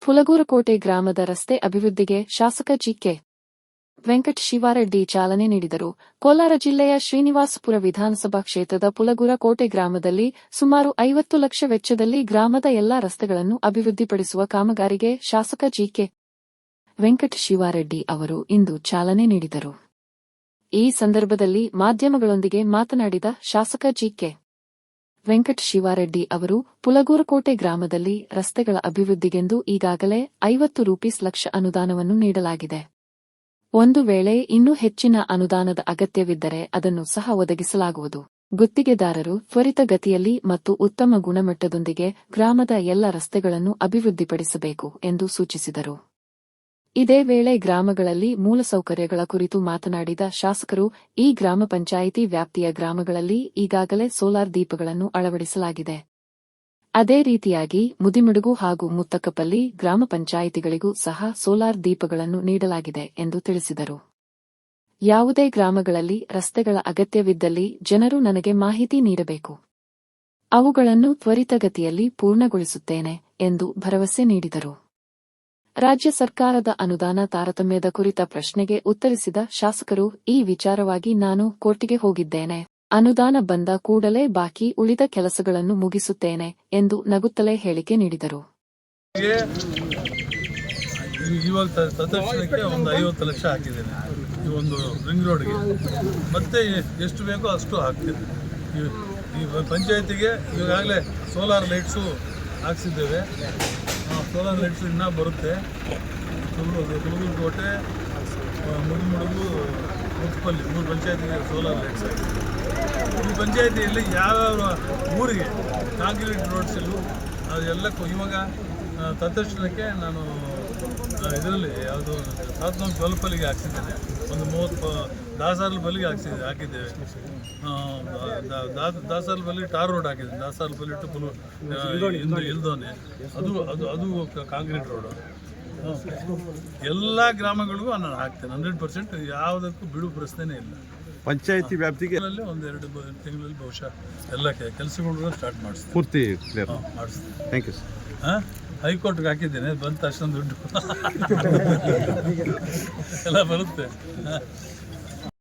ಫುಲಗೂರಕೋಟೆ ಗ್ರಾಮದ ರಸ್ತೆ ಅಭಿವೃದ್ಧಿಗೆ ಶಾಸಕ ಜಿಕೆ ವೆಂಕಟ್ ಶಿವಾರೆಡ್ಡಿ ಚಾಲನೆ ನೀಡಿದರು. ಕೋಲಾರ ಜಿಲ್ಲೆಯ ಶ್ರೀನಿವಾಸಪುರ ವಿಧಾನಸಭಾ ಕ್ಷೇತ್ರದ ಫುಲಗೂರಕೋಟೆ ಗ್ರಾಮದಲ್ಲಿ ಸುಮಾರು 50 ಲಕ್ಷ ವೆಚ್ಚದಲ್ಲಿ ಗ್ರಾಮದ ಎಲ್ಲಾ ರಸ್ತೆಗಳನ್ನು ಅಭಿವೃದ್ಧಿಪಡಿಸುವ ಕಾಮಗಾರಿಗೆ ಶಾಸಕ ಜಿಕೆ ವೆಂಕಟ್ ಶಿವಾರೆಡ್ಡಿ ಅವರು ಇಂದು ಚಾಲನೆ ನೀಡಿದರು. ಈ ಸಂದರ್ಭದಲ್ಲಿ ಮಾಧ್ಯಮಗಳೊಂದಿಗೆ ಮಾತನಾಡಿದ ಶಾಸಕ ಜಿಕೆ ವೆಂಕಟ್ ಶಿವಾರೆಡ್ಡಿ ಅವರು ಫುಲಗೂರಕೋಟೆ ಗ್ರಾಮದಲ್ಲಿ ರಸ್ತೆಗಳ ಅಭಿವೃದ್ಧಿಗೆಂದು ಈಗಾಗಲೇ 50 ಲಕ್ಷ ಅನುದಾನವನ್ನು ನೀಡಲಾಗಿದೆ. ಒಂದು ವೇಳೆ ಇನ್ನೂ ಹೆಚ್ಚಿನ ಅನುದಾನದ ಅಗತ್ಯವಿದ್ದರೆ ಅದನ್ನು ಸಹ ಒದಗಿಸಲಾಗುವುದು. ಗುತ್ತಿಗೆದಾರರು ತ್ವರಿತಗತಿಯಲ್ಲಿ ಮತ್ತು ಉತ್ತಮ ಗುಣಮಟ್ಟದೊಂದಿಗೆ ಗ್ರಾಮದ ಎಲ್ಲ ರಸ್ತೆಗಳನ್ನು ಅಭಿವೃದ್ಧಿಪಡಿಸಬೇಕು ಎಂದು ಸೂಚಿಸಿದರು. ಇದೇ ವೇಳೆ ಗ್ರಾಮಗಳಲ್ಲಿ ಮೂಲಸೌಕರ್ಯಗಳ ಕುರಿತು ಮಾತನಾಡಿದ ಶಾಸಕರು, ಈ ಗ್ರಾಮ ಪಂಚಾಯಿತಿ ವ್ಯಾಪ್ತಿಯ ಗ್ರಾಮಗಳಲ್ಲಿ ಈಗಾಗಲೇ ಸೋಲಾರ್ ದೀಪಗಳನ್ನು ಅಳವಡಿಸಲಾಗಿದೆ. ಅದೇ ರೀತಿಯಾಗಿ ಮುದಿಮಡುಗು ಹಾಗೂ ಮುತ್ತಕಪಲ್ಲಿ ಗ್ರಾಮ ಪಂಚಾಯಿತಿಗಳಿಗೂ ಸಹ ಸೋಲಾರ್ ದೀಪಗಳನ್ನು ನೀಡಲಾಗಿದೆ ಎಂದು ತಿಳಿಸಿದರು. ಯಾವುದೇ ಗ್ರಾಮಗಳಲ್ಲಿ ರಸ್ತೆಗಳ ಅಗತ್ಯವಿದ್ದಲ್ಲಿ ಜನರು ನನಗೆ ಮಾಹಿತಿ ನೀಡಬೇಕು. ಅವುಗಳನ್ನು ತ್ವರಿತಗತಿಯಲ್ಲಿ ಪೂರ್ಣಗೊಳಿಸುತ್ತೇನೆ ಎಂದು ಭರವಸೆ ನೀಡಿದರು. ರಾಜ್ಯ ಸರ್ಕಾರದ ಅನುದಾನ ತಾರತಮ್ಯದ ಕುರಿತ ಪ್ರಶ್ನೆಗೆ ಉತ್ತರಿಸಿದ ಶಾಸಕರು, ಈ ವಿಚಾರವಾಗಿ ನಾನು ಕೋರ್ಟಿಗೆ ಹೋಗಿದ್ದೇನೆ. ಅನುದಾನ ಬಂದ ಕೂಡಲೇ ಬಾಕಿ ಉಳಿದ ಕೆಲಸಗಳನ್ನು ಮುಗಿಸುತ್ತೇನೆ ಎಂದು ನಗುತ್ತಲೇ ಹೇಳಿಕೆ ನೀಡಿದರು. ಇವಾಗ ತತ್ಕ್ಷಣಕ್ಕೆ ಒಂದು 50 ಲಕ್ಷ ಹಾಕಿದ್ದೇನೆ ಈ ಒಂದು ರಿಂಗ್ ರೋಡ್ಗೆ, ಮತ್ತೆ ಎಷ್ಟು ಬೇಕೋ ಅಷ್ಟು ಹಾಕ್ತೀನಿ. ಈ ಪಂಚಾಯತಿಗೆ ಈಗಾಗಲೇ ಸೋಲಾರ್ ಲೈಟ್ಸು ಹಾಕ್ಸಿದ್ದೇವೆ. ಸೋಲಾರ್ ಲೈಟ್ಸು ಇನ್ನೂ ಬರುತ್ತೆ. ಫುಲಗೂರಕೋಟೆ, ಮುದಿಮಡುಗು, ಮುತ್ತಕಪಲ್ಲಿ 3 ಪಂಚಾಯತಿಗೆ ಸೋಲಾರ್ ಲೈಟ್ಸ್ ಆಗಿದೆ. ಈ ಪಂಚಾಯತಿಯಲ್ಲಿ ಯಾವ್ಯಾವ ಊರಿಗೆ ಕಾಂಕ್ರೀಟ್ ರೋಡ್ಸಲ್ಲೂ ಅದೆಲ್ಲಕ್ಕೂ ಇವಾಗ ತತ್ಕ್ಷಣಕ್ಕೆ ನಾನು ಇದರಲ್ಲಿ ಯಾವುದು 12 ಹಾಕ್ಸಿದ್ದೇನೆ. ಒಂದು 30 ದಾಸರ್ಲ ಬಲ್ಲಿಗೆ ಹಾಕಿದ್ದೇವೆ. ದಾಸರ್ಲ ಬಲ್ಲಿ ಟಾರ್ ರೋಡ್ ಹಾಕಿದ್ದೇನೆ. ದಾಸರ್ಲ ಬಲ್ಲಿ ಟು ಇಲ್ದೋನೆ ಅದು ಅದು ಅದು ಕಾಂಕ್ರೀಟ್ ರೋಡು. ಎಲ್ಲ ಗ್ರಾಮಗಳಿಗೂ ನಾನು ಹಾಕ್ತೇನೆ. 100% ಯಾವುದಕ್ಕೂ ಬಿಡು ಪ್ರಶ್ನೆನೇ ಇಲ್ಲ. ಪಂಚಾಯತಿ ವ್ಯಾಪ್ತಿಗೆ ಒಂದೆರಡು ತಿಂಗಳಲ್ಲಿ ಬಹುಶಃ ಎಲ್ಲ ಕೆಲಸಗಳು ಸ್ಟಾರ್ಟ್ ಮಾಡಿಸ್ತೀನಿ. ಪೂರ್ತಿ ಕ್ಲಿಯರ್ ಮಾಡಿಸ್ತೀನಿ. Thank you sir. ಹೈಕೋರ್ಟ್ಗೆ ಹಾಕಿದ್ದೇನೆ, ಬಂದ ತಕ್ಷಣ ದುಡ್ಡು ಎಲ್ಲ ಬರುತ್ತೆ.